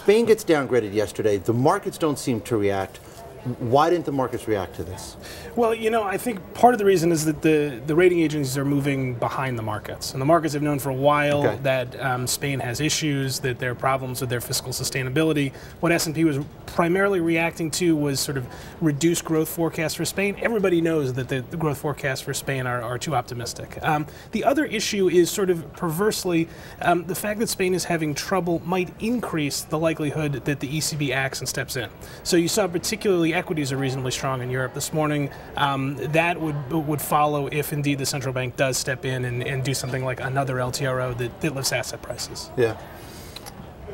Spain gets downgraded yesterday. The markets don't seem to react. Why didn't the markets react to this? Well, you know, I think part of the reason is that the rating agencies are moving behind the markets. And the markets have known for a while that Spain has issues, that there are problems with their fiscal sustainability. What S&P was primarily reacting to was sort of reduced growth forecasts for Spain. Everybody knows that the growth forecasts for Spain are too optimistic. The other issue is sort of perversely, the fact that Spain is having trouble might increase the likelihood that the ECB acts and steps in. So you saw particularly equities are reasonably strong in Europe this morning. That would follow if indeed the central bank does step in and do something like another LTRO that lifts asset prices. Yeah.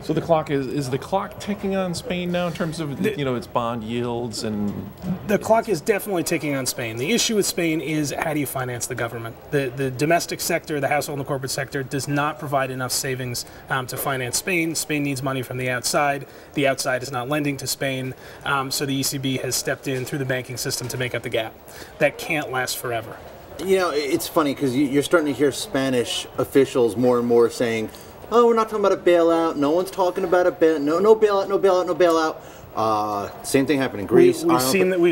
So the clock is the clock ticking on Spain now in terms of its bond yields and the clock is definitely ticking on Spain. The issue with Spain is how do you finance the government? The domestic sector, the household and the corporate sector, does not provide enough savings to finance Spain. Spain needs money from the outside. The outside is not lending to Spain, so the ECB has stepped in through the banking system to make up the gap. That can't last forever. You know, it's funny because you're starting to hear Spanish officials more and more saying, oh, we're not talking about a bailout. No one's talking about a bailout. No bailout. No bailout. No bailout. Same thing happened in Greece. We've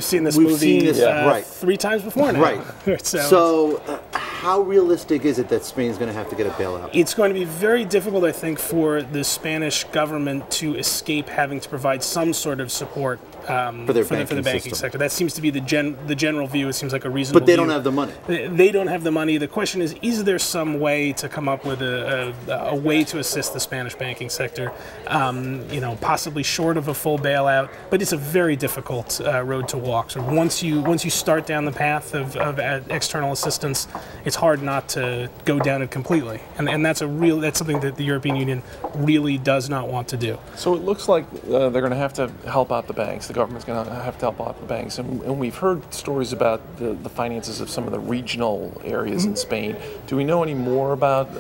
seen this movie 3 times before now. Right. So how realistic is it that Spain's going to have to get a bailout? It's going to be very difficult, I think, for the Spanish government to escape having to provide some sort of support for the banking sector. That seems to be the general view. It seems like a reasonable But they view. don't have the money. They don't have the money. The question is there some way to come up with a way to assist the Spanish banking sector, possibly short of a full bailout, but it's a very difficult road to walk. So once you start down the path of external assistance, it's hard not to go down it completely. And that's something that the European Union really does not want to do. So it looks like they're going to have to help out the banks. The government's going to have to help out the banks. And we've heard stories about the finances of some of the regional areas in Spain. Do we know any more about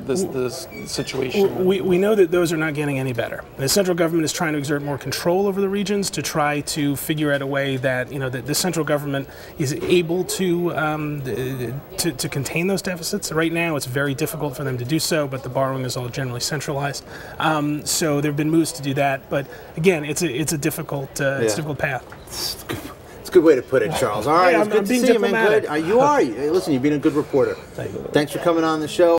this situation? We know that those are not getting any better. The central government is trying to exert more control over the regions to try to figure out a way that that the central government is able to contain those deficits. Right now, it's very difficult for them to do so, but the borrowing is all generally centralized. So there have been moves to do that, but again, it's a difficult path. It's a good way to put it, Charles. All right, it's good to see you, man. Good. You are. Listen, you've been a good reporter. Thank you. Thanks for coming on the show.